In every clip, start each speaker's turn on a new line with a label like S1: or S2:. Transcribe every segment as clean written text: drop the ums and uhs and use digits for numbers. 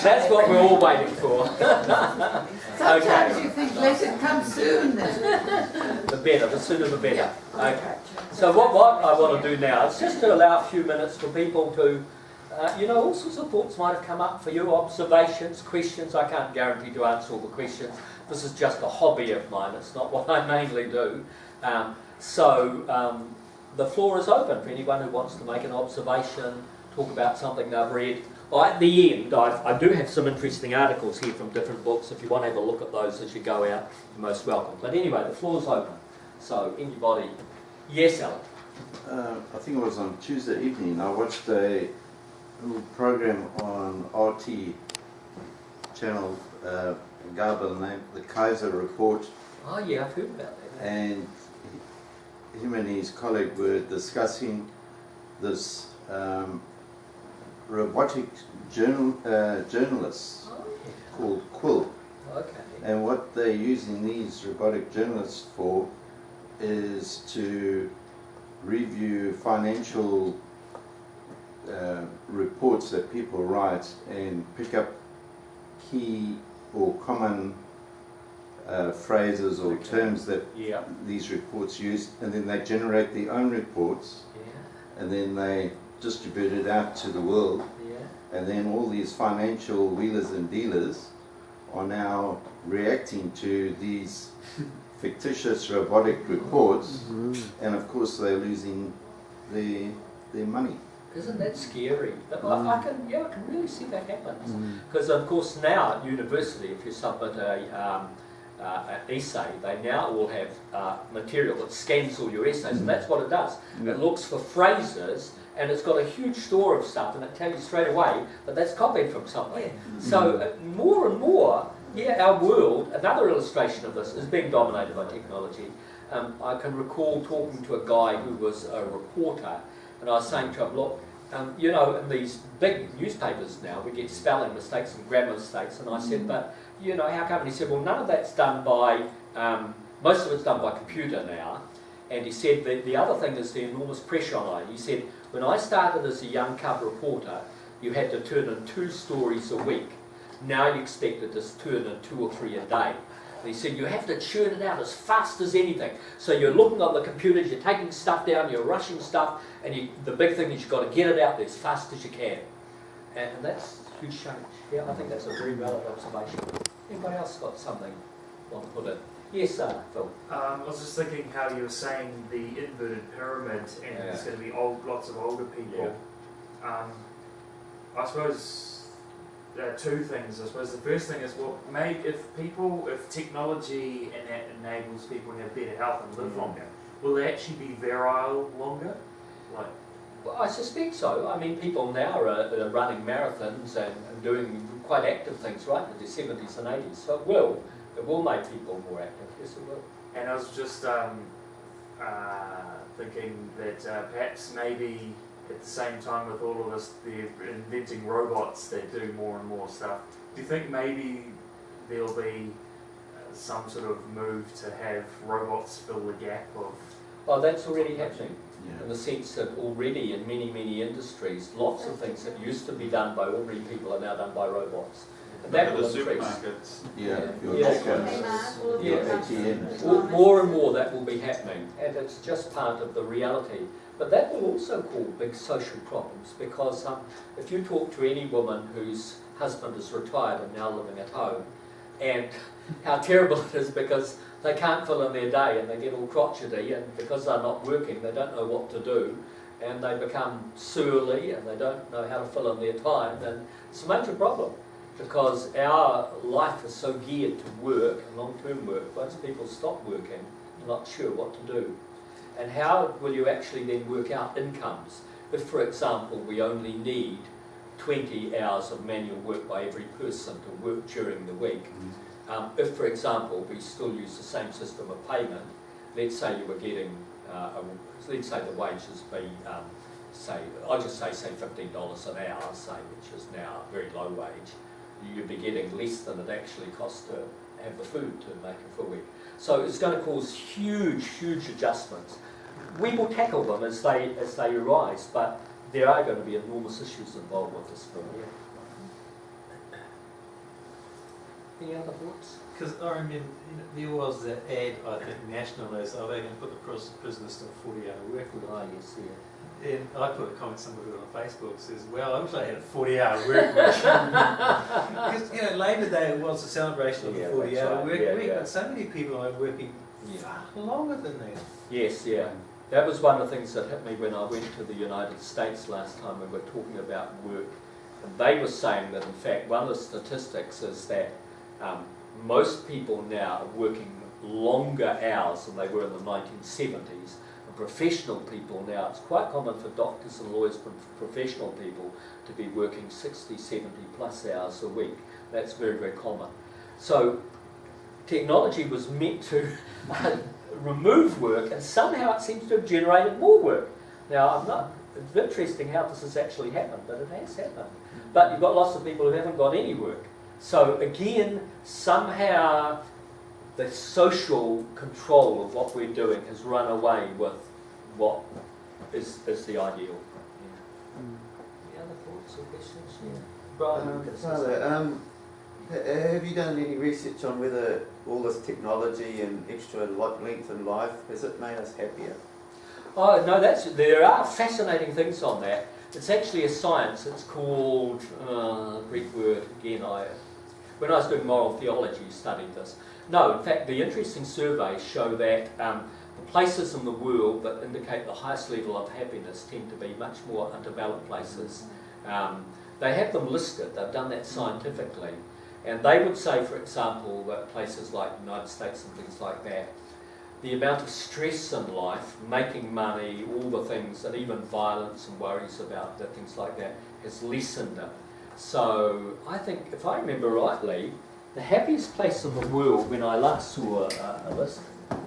S1: That's what we're all waiting for.
S2: Sometimes you think, let it come soon then.
S1: The better, the sooner the better. Okay. So what I want to do now is just to allow a few minutes for people to, all sorts of thoughts might have come up for you, observations, questions. I can't guarantee to answer all the questions. This is just a hobby of mine. It's not what I mainly do. The floor is open for anyone who wants to make an observation, talk about something they've read. At the end, I do have some interesting articles here from different books. If you want to have a look at those as you go out, you're most welcome. But anyway, the floor's open. So, anybody? Yes, Alan?
S3: I think it was on Tuesday evening. I watched a little program on RT channel, a guy by the name the Kaiser Report.
S1: Oh yeah, I've heard about that.
S3: And him and his colleague were discussing this robotic journalists called Quill.
S1: Okay.
S3: And what they're using these robotic journalists for is to review financial reports that people write and pick up key or common phrases or terms that these reports use, and then they generate their own reports, and then they distribute it out to the world, and then all these financial wheelers and dealers are now reacting to these fictitious robotic reports, and of course they're losing their money.
S1: Isn't that scary? But I can really see that happen. Because of course now at university, if you submit an essay, they now all have material that scans all your essays, and that's what it does. It looks for phrases, and it's got a huge store of stuff, and it tells you straight away that that's copied from something. So more and more, our world, another illustration of this, is being dominated by technology. I can recall talking to a guy who was a reporter, and I was saying to him, look, in these big newspapers now, we get spelling mistakes and grammar mistakes, and I said, but, how come? And he said, well, none of that's done by, most of it's done by computer now. And he said that the other thing is the enormous pressure on it. He said, when I started as a young cub reporter, you had to turn in 2 stories a week. Now you expected to turn in 2 or 3 a day. And he said, you have to churn it out as fast as anything. So you're looking on the computers, you're taking stuff down, you're rushing stuff, and the big thing is you've got to get it out there as fast as you can. And that's a huge change. Yeah, I think that's a very valid observation. Anybody else got something want to put in? Yes, Phil.
S4: I was just thinking how you were saying the inverted pyramid, and there's going to be lots of older people. I suppose there are 2 things. I suppose the first thing is, well, maybe if technology enables people to have better health and live longer, will they actually be virile longer?
S1: Well, I suspect so. I mean, people now are running marathons and doing quite active things right in their 70s and 80s. So it will make people more active. Yes, it will.
S4: And I was just thinking that perhaps maybe at the same time with all of this, they're inventing robots that do more and more stuff. Do you think maybe there'll be some sort of move to have robots fill the gap of...
S1: Oh, that's already happening. In the sense that already in many, many industries, lots of things that used to be done by ordinary people are now done by robots. And that will increase. More and more that will be happening, and it's just part of the reality. But that will also cause big social problems, because if you talk to any woman whose husband is retired and now living at home, and how terrible it is because they can't fill in their day and they get all crotchety, and because they're not working they don't know what to do, and they become surly and they don't know how to fill in their time, and it's a major problem because our life is so geared to work and long-term work. Once people stop working, they're not sure what to do. And how will you actually then work out incomes if, for example, we only need 20 hours of manual work by every person to work during the week? If, for example, we still use the same system of payment, let's say you were getting, let's say the wages be, I'll just say $15 an hour, which is now a very low wage, you'd be getting less than it actually costs to have the food to make a full week. So it's going to cause huge, huge adjustments. We will tackle them as they arise, but there are going to be enormous issues involved with this film. Any other thoughts?
S5: Because I remember there was that ad, I think, nationalist, they're going to put the prisoners to a 40-hour work week.
S1: Oh, yes, yeah.
S5: And I put a comment somewhere on Facebook says, well, I wish I had a 40-hour work week. Because, Labour Day was a celebration of the 40-hour work week, but so many people are working far longer than that.
S1: Yes, yeah. That was one of the things that hit me when I went to the United States last time and we were talking about work. And they were saying that, in fact, one of the statistics is that most people now are working longer hours than they were in the 1970s. Professional people now, it's quite common for doctors and lawyers, for professional people to be working 60, 70 plus hours a week. That's very, very common. So technology was meant to remove work, and somehow it seems to have generated more work. Now, it's interesting how this has actually happened, but it has happened. But you've got lots of people who haven't got any work. So again, somehow the social control of what we're doing has run away with what is the ideal. Yeah. Any other thoughts or questions? Yeah. Brian,
S6: Father, have you done any research on whether all this technology and extra length in life, has it made us happier?
S1: Oh no, there are fascinating things on that. It's actually a science. It's called Greek word again. When I was doing moral theology, studied this. No, in fact, the interesting surveys show that the places in the world that indicate the highest level of happiness tend to be much more underdeveloped places. They have them listed. They've done that scientifically, and they would say, for example, that places like the United States and things like that, the amount of stress in life, making money, all the things, and even violence and worries about things like that, has lessened it. So I think, if I remember rightly, the happiest place in the world, when I last saw a list,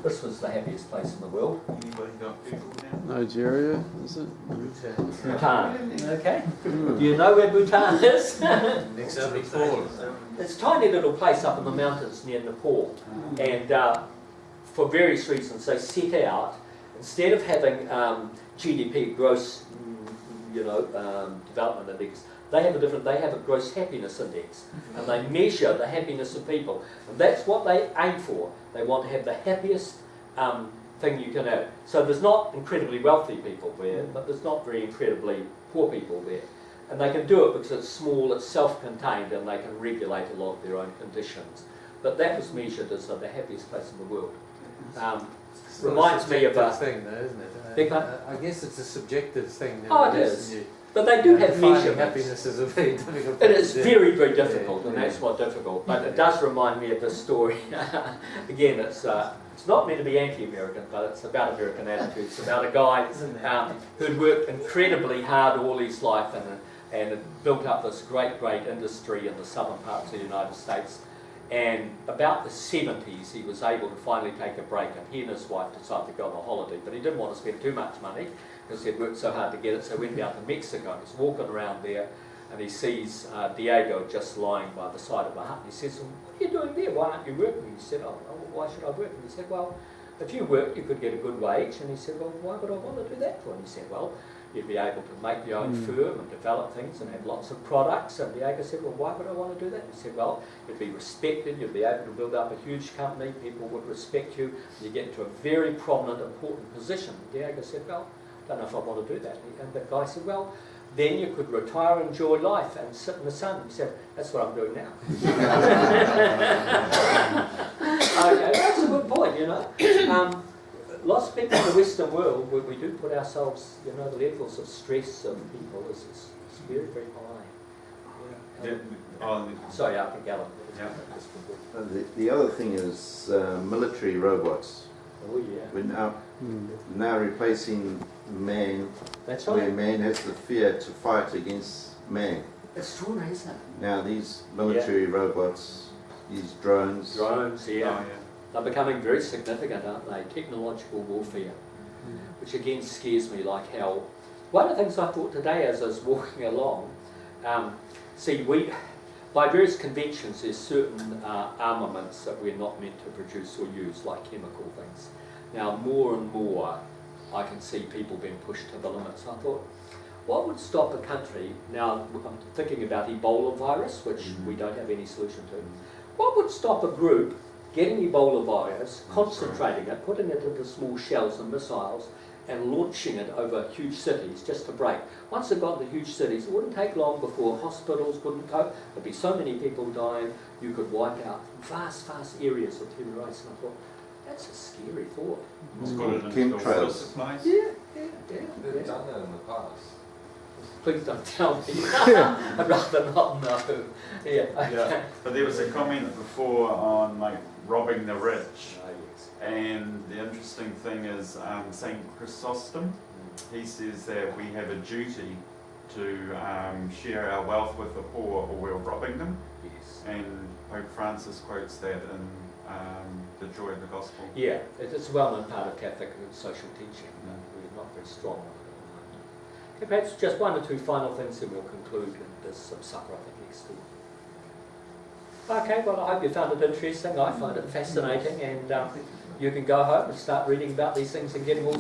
S1: this was the happiest place in the world.
S6: Anybody got people now?
S7: Nigeria, is it?
S1: Bhutan. Okay. Do you know where Bhutan is?
S5: Next to Nepal.
S1: It's a tiny little place up in the mountains near Nepal. And for various reasons, they set out, instead of having GDP, gross development index, they have a gross happiness index, and they measure the happiness of people, and that's what they aim for. They want to have the happiest thing you can have. So there's not incredibly wealthy people there, but there's not very incredibly poor people there, and they can do it because it's small, it's self-contained, and they can regulate a lot of their own conditions. But that was measured as the happiest place in the world. Reminds me of a
S7: thing, though, isn't it?
S1: Big one?
S7: I guess it's a subjective thing.
S1: Oh, it is. But they do have measurements.
S7: Happiness is a very difficult.
S1: It is very, very difficult, and that's what's difficult. But it does remind me of this story. Again, it's not meant to be anti-American, but it's about American attitudes. It's about a guy who'd worked incredibly hard all his life and had built up this great industry in the southern parts of the United States. And about the 70s, he was able to finally take a break, and he and his wife decided to go on a holiday. But he didn't want to spend too much money because he'd worked so hard to get it, so he went down to Mexico. And he's walking around there, and he sees Diego just lying by the side of a hut. And he says, well, what are you doing there? Why aren't you working? He said, oh, why should I work? And he said, well, if you work, you could get a good wage. And he said, well, why would I want to do that for? And he said, well, you'd be able to make your own firm and develop things and have lots of products. And Diego said, well, why would I want to do that? He said, well, you'd be respected, you'd be able to build up a huge company, people would respect you, you get into a very prominent, important position. And Diego said, well, I don't know if I want to do that. And the guy said, well, then you could retire, enjoy life, and sit in the sun. He said, that's what I'm doing now. Okay, that's a good point, Lots of people in the Western world, where we do put ourselves, the levels of stress of people is very, very high. Sorry, I can go on.
S3: The other thing is military robots.
S1: Oh yeah.
S3: We're now replacing man,
S1: That's
S3: where
S1: right.
S3: man has the fear to fight against man.
S1: Extraordinary, isn't it?
S3: Now these military robots, these drones.
S1: Drones, yeah. They're becoming very significant, aren't they? Technological warfare, which again scares me, like how... One of the things I thought today as I was walking along, by various conventions, there's certain armaments that we're not meant to produce or use, like chemical things. Now, more and more, I can see people being pushed to the limits. I thought, what would stop a country... Now, I'm thinking about Ebola virus, which we don't have any solution to. What would stop a group getting Ebola virus, concentrating it, putting it into small shells and missiles, and launching it over huge cities just to break? Once it got into huge cities, it wouldn't take long before hospitals couldn't cope. There'd be so many people dying, you could wipe out vast areas of human race. And I thought, that's a scary thought.
S3: It's called chemtrails.
S8: Supplies.
S9: They've done that in the past.
S1: Please don't tell me. I'd rather not know. Yeah. Okay.
S8: Yeah, but there was a comment before on like robbing the rich,
S1: Oh, yes.
S8: and the interesting thing is Saint Chrysostom. He says that we have a duty to share our wealth with the poor, or we're robbing them.
S1: Yes.
S8: And Pope Francis quotes that in the Joy of the Gospel.
S1: Yeah, it's a well-known part of Catholic social teaching. We're not very strong on it at the moment. Okay, perhaps just one or two final things and we'll conclude, and there's some supper I think next door. Okay, well I hope you found it interesting. I find it fascinating, and you can go home and start reading about these things and getting all